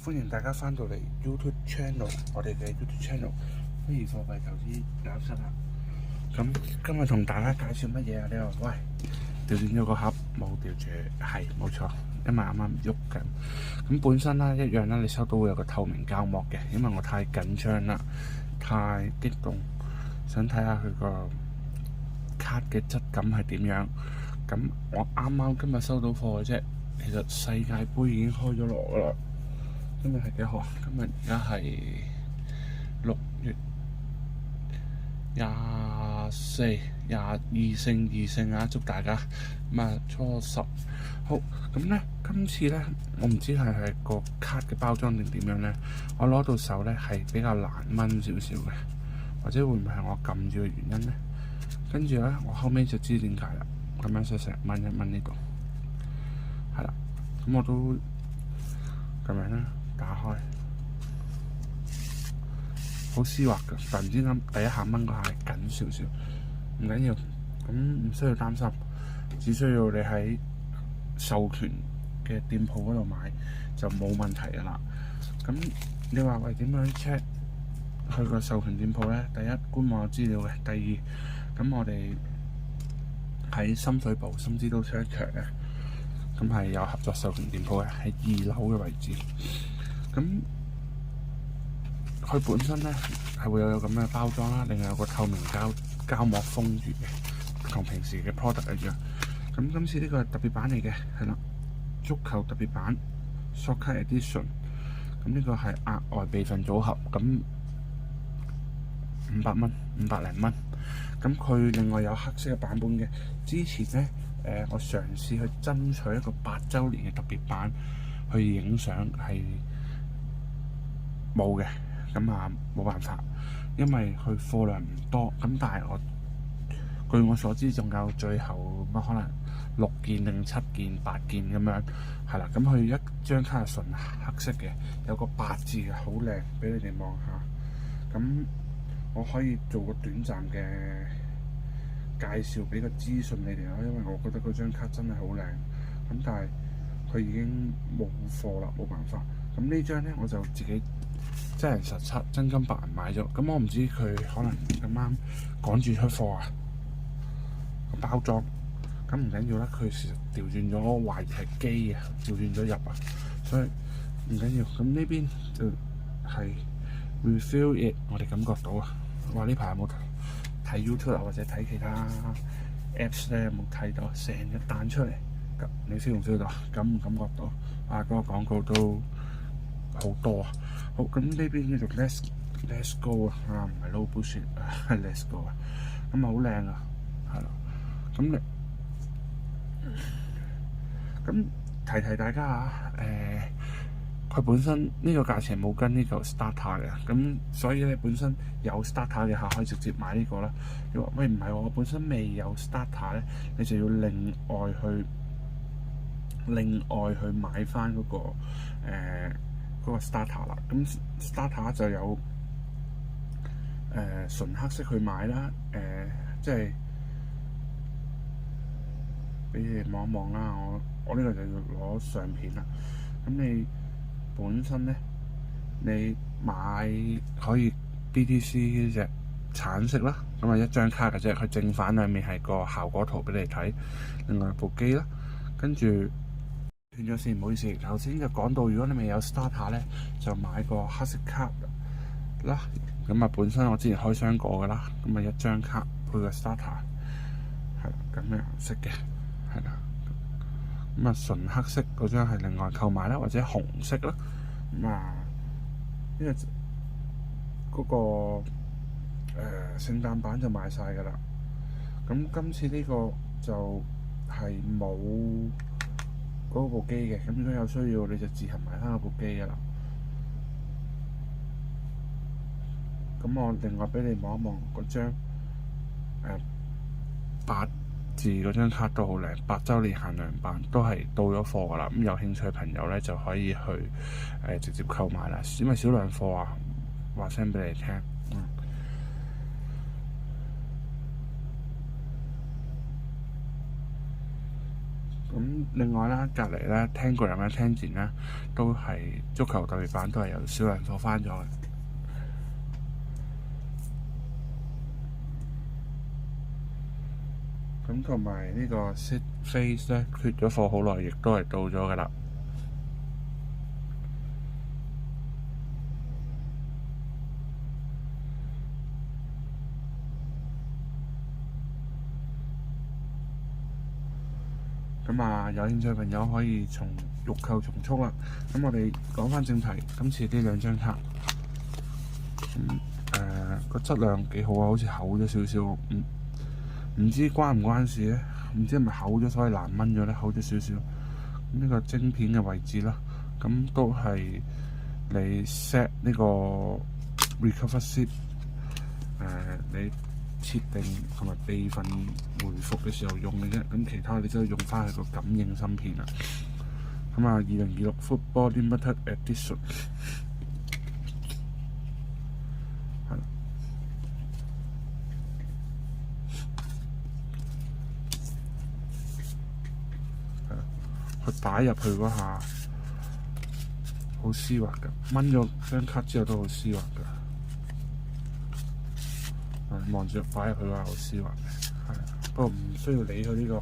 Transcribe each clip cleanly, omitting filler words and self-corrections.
歡迎大家翻到嚟 YouTube channel，我哋嘅 YouTube channel 虛擬貨幣投資教室啦。咁今日同大家介紹乜嘢啊？你話喂，調轉咗個盒冇調住，係冇錯，因為啱啱喐緊。咁本身啦一樣啦，你收到會有個透明膠膜嘅，因為我太緊張啦，太激動，想睇下佢個卡嘅質感係點樣。咁我啱啱今日收到貨嘅啫。其實世界盃已經開咗鑼噶啦。今日係幾號？今日而家係6月24、22勝啊！祝大家初10。好，咁咧，今次咧，我唔知係個卡嘅包裝定點樣咧。我攞到手咧係比較難掹少少嘅，或者會唔會係我撳住嘅原因咧？跟住咧，我後尾就知點解啦。咁樣細細掹一掹呢度。係啦，咁我都咁樣啦，打開，好絲滑㗎。突然之間第一下掹嗰下係緊少少，唔緊要，咁唔需要擔心，只需要你喺授權嘅店鋪嗰度買就冇問題㗎啦。咁你話喂點樣 check 去個授權店鋪咧？第一，官網有資料嘅；第二，咁我哋喺深水埗深資都商場咧。咁係有合作授權店鋪嘅，喺2樓嘅位置。咁佢本身咧係會有咁嘅包裝啦，另外有個透明膠膜封住嘅，同平時嘅 product 一樣。咁今次呢個係特別版嚟嘅，係啦，足球特別版 Soccer Edition。咁呢個係額外備份組合，咁500蚊，500零蚊。咁佢另外有黑色嘅版本嘅，之前咧。我嘗試去爭取一個8週年嘅特別版去影相，係冇嘅，咁冇辦法，因為佢貨量唔多。咁但係據我所知，仲有最後可能6件定7件、8件咁樣，係啦。咁佢一張卡係純黑色嘅，有個8字嘅，好靚，俾你哋望下。咁我可以做個短暫嘅介紹俾個資訊你哋啦，因為我覺得嗰張卡真係好靚，咁但係佢已經冇貨啦，冇辦法。咁呢張咧我就自己真人實測真金白銀買咗，咁我唔知佢可能咁啱趕住出貨啊，個包裝，咁唔緊要啦，佢其實調轉咗，我懷疑係機啊，調轉咗入啊，所以唔緊要。咁呢邊就係 refill it， 我哋感覺到啊，哇！呢排有冇睇 YouTube 或者睇其他 Apps 咧，有冇睇到成日彈出嚟？你 feel 唔 feel 到？感唔感覺到？嗰個廣告都好多啊！好，咁呢邊叫做 Let's Go 啊，唔係 Low Bullshit 係 Let's Go 啊！咁好靚啊，係啦。咁提大家啊，佢本身呢個價錢冇跟呢個 starter 嘅，咁所以咧本身有 starter 嘅客可以直接買呢個啦。你話喂唔係喎，我本身未有 starter 咧，你就要另外去買翻嗰個 starter 啦。咁 starter 就有純黑色去買啦，即係俾你哋望一望啦。我呢個就要攞相片啦。咁你本身咧，你買可以 BTC 呢隻橙色啦，咁一張卡嘅啫，佢正反兩面係個效果圖俾你睇。另外部機啦，跟住斷咗線，唔好意思。頭先就講到，如果你未有 starter 咧，就買個黑色卡啦。咁本身我之前開箱過噶啦，咁一張卡配個 starter， 係啦，咁嘅顏色嘅，係啦。咁純黑色嗰張係另外購買啦，或者紅色啦。因為嗰個聖誕版就賣晒㗎啦。咁今次呢個就係冇嗰部機嘅。咁如果有需要，你就自行買翻嗰部機㗎啦。咁我另外俾你望一望嗰張8字嗰張卡都好靚，8週年限量版都係到咗貨㗎啦。咁有興趣嘅朋友咧就可以去直接購買啦，因為少量貨啊，話聲俾你聽。咁另外啦，隔離咧聽過人嘅聽前咧，都係足球特別版，都係由小人貨翻咗嘅。咁同埋呢個 Sit Face 咧，缺咗貨好耐，亦都係到咗㗎啦。咁啊，有興趣嘅朋友可以欲購從速啦。咁我哋講翻正題，今次呢兩張卡，個質量幾好啊，好似厚咗少少，唔知關唔關事咧？唔知係咪厚咗所以難掹咗咧？厚咗少少。咁呢個晶片嘅位置啦，咁都係你 set 呢個 recover seed，你設定同埋備份回復嘅時候用嘅啫。咁其他你都係用翻佢個感應芯片啦。咁啊，2026 Football Limited Edition。佢擺入去嗰下好絲滑㗎，掹咗張卡之後都好絲滑㗎。望住擺入去嗰下好絲滑嘅，係。不過唔需要理佢呢個，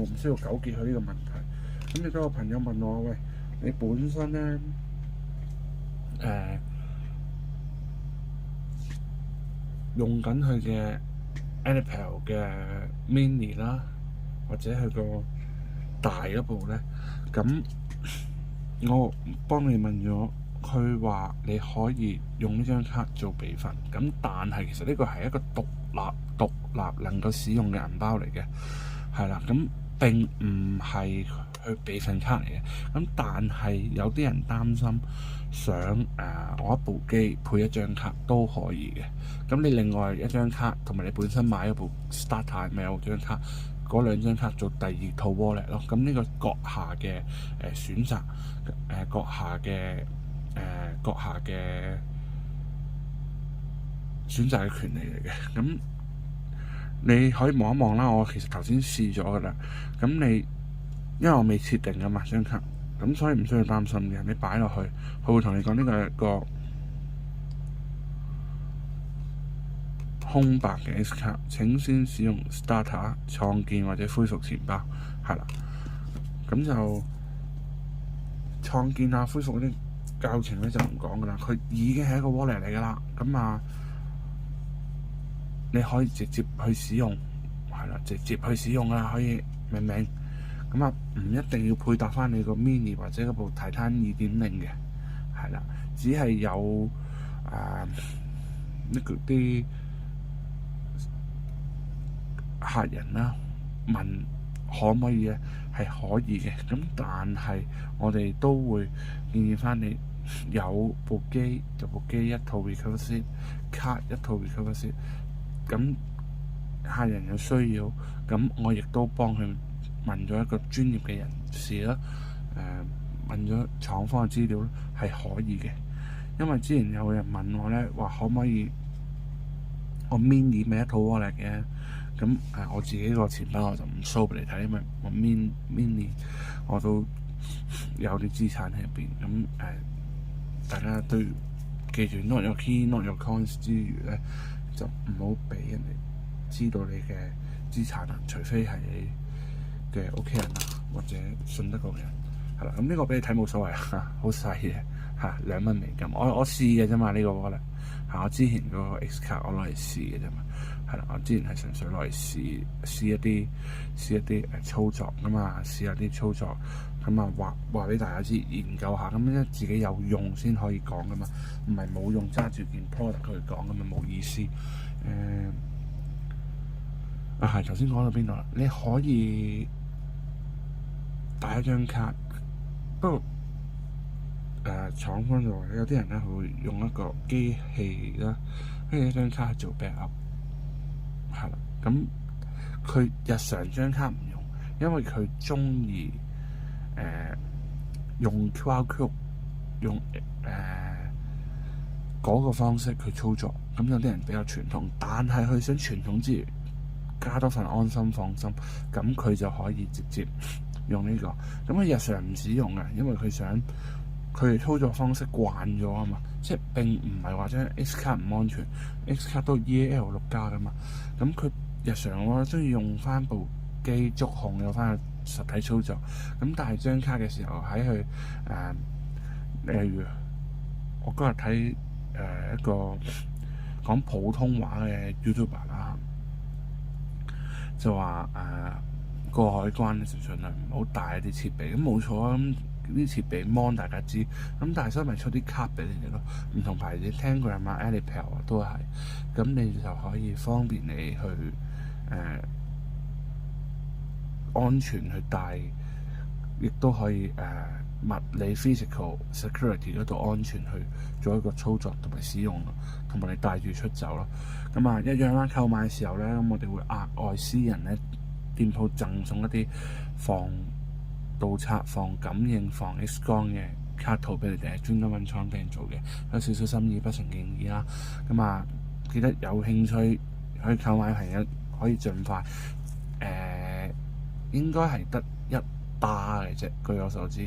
唔需要糾結佢呢個問題。咁亦都有朋友問我：喂，你本身咧用緊佢嘅 NFL 嘅 Mini 啦，或者佢個大嗰部咧，咁我幫你問咗，佢話你可以用呢張卡做備份，咁但係其實呢個係一個獨立能夠使用嘅銀包嚟嘅，係啦，咁並唔係去備份卡嚟嘅，咁但係有啲人擔心想我一部機配一張卡都可以嘅，咁你另外一張卡同埋你本身買一部 Starter 咪有張卡。嗰兩張卡做第二套 wallet 咯，咁呢個閣下嘅選擇，閣下嘅選擇嘅權利嚟嘅。咁你可以望一望啦，我其實頭先試咗噶啦。咁你因為我未設定噶嘛張卡，咁所以唔需要擔心嘅。你擺落去，佢會同你講呢個係個空白嘅 S 卡，請先使用 Starter 創建或者恢復錢包，係啦。咁就創建啊、恢復嗰啲教程咧就唔講噶啦，佢已經係一個 wallet 嚟噶啦。咁啊，你可以直接去使用，係啦，直接去使用啦，可以明唔明？咁啊，唔一定要配搭翻你個 mini 或者嗰部 Titan 2.0嘅，係啦，只係有呢個啲客人啦問可唔可以咧，係可以嘅。咁但係我哋都會建議翻你有部機就部機一套 recover seed，卡一套 recover seed。咁客人有需要，咁我亦都幫佢問咗一個專業嘅人士啦，問咗廠方嘅資料係可以嘅。因為之前有人問我咧，話可唔可以我 mini 咪一套 wallet 嘅，咁我自己個錢包我就唔 show 俾你睇，因為我 mini 我都有啲資產喺入邊，咁大家都記住 not your key not your coins 之餘咧，就唔好俾人哋知道你嘅資產啊，除非係你嘅屋企人啊或者信得過嘅人，係啦。咁呢個俾你睇冇所謂啊，好細嘅嚇，2蚊美金。我試嘅啫嘛，呢個 wallet 嚇，我之前嗰個 X 卡我攞嚟試嘅啫嘛，係啦，我之前係純粹攞嚟試一啲操作噶嘛，試下啲操作，咁啊話俾大家知，研究下，咁樣自己有用先可以講噶嘛，唔係冇用揸住件 product 去講咁啊冇意思。係頭先講到邊度啦？你可以帶一張卡，不過廠方就話有啲人咧會用一個機器啦，跟住一張卡做 backup， 係啦。咁佢日常張卡唔用，因為佢中意用 QR code 用嗰個方式去操作。咁有啲人比較傳統，但係佢想傳統之餘加多份安心放心，咁佢就可以直接用呢個。咁佢日常唔使用嘅，因為佢想佢操作方式慣咗啊嘛，即係並唔係話將 X 卡唔安全，X 卡都 EAL6加噶嘛。咁佢日常我中意用翻部機觸控有翻實體操作。咁但係張卡嘅時候喺佢例如我嗰日睇一個講普通話嘅 YouTuber 啦，就話過海關就盡量唔好帶一啲設備。咁冇錯啊，咁啲設備 mon 大家知，咁但係所以咪出啲卡俾你哋咯，唔同牌子 Tangram 啊、Alipel 啊都係，咁你就可以方便你去安全去帶，亦都可以物理 physical security 嗰度安全去做一個操作同埋使用咯，同埋你帶住出走咯。咁啊一樣啦，購買嘅時候咧，咁我哋會額外私人咧店鋪贈送一啲防盜賊、防感應、防 X 光嘅卡套俾你哋，專登揾廠訂做嘅，有少少心意，不成敬意啦。咁啊，記得有興趣可以購買嘅朋友可以盡快應該係得一打嘅啫，據我所知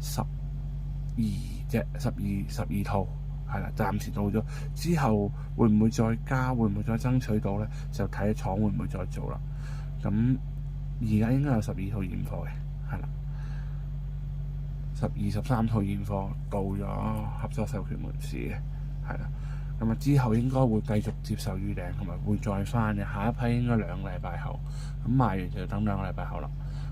12套係啦，暫時到咗，之後會唔會再加，會唔會再爭取到咧？就睇廠會唔會再做啦。咁而家應該有12套現貨嘅，係啦，13套現貨到咗合作授權門市嘅，係啦。咁啊之後應該會繼續接受預訂，同埋會再翻嘅。下一批應該2個禮拜後，咁賣完就等2個禮拜後啦。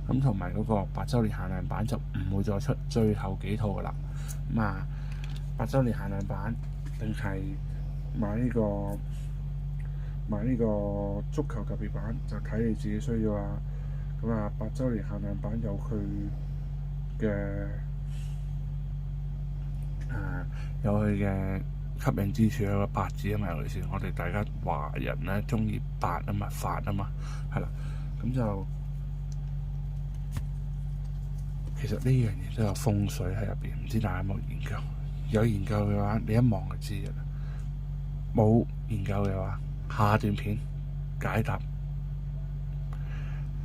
咁同埋嗰個8週年限量版就唔會再出最後幾套噶啦。咁啊8週年限量版定係買呢個足球特別版，就睇你自己需要啦。咁啊8週年限量版有佢嘅吸引之處，有個8字啊嘛，尤其是我哋大家華人咧中意8啊嘛，發啊嘛，係啦。咁就其實呢樣嘢都有風水喺入邊，唔知大家有冇研究？有研究嘅話，你一望就知嘅啦。冇研究嘅話，下段片解答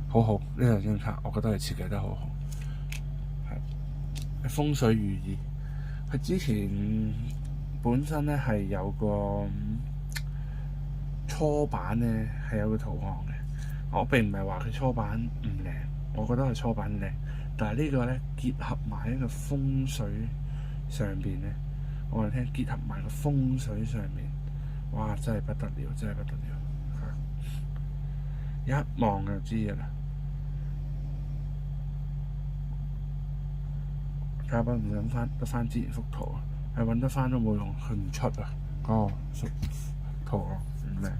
好好。呢兩張卡，我覺得係設計得好好，係風水寓意。佢之前本身咧係有個初版咧係有個圖案嘅，我並唔係話佢初版唔靚，我覺得係初版靚，但係呢個咧結合埋一個風水上邊咧，我哋聽結合埋個風水上面，哇！真係不得了，真係不得了，一望就知㗎啦。嘉賓唔揾得翻之前幅圖啊，係揾得翻都冇用，佢唔出啊。嗰個圖啊唔靚。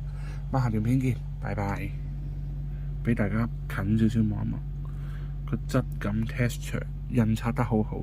咁下段片見，拜拜。俾大家近少少望一望，個質感 texture 印刷得好好。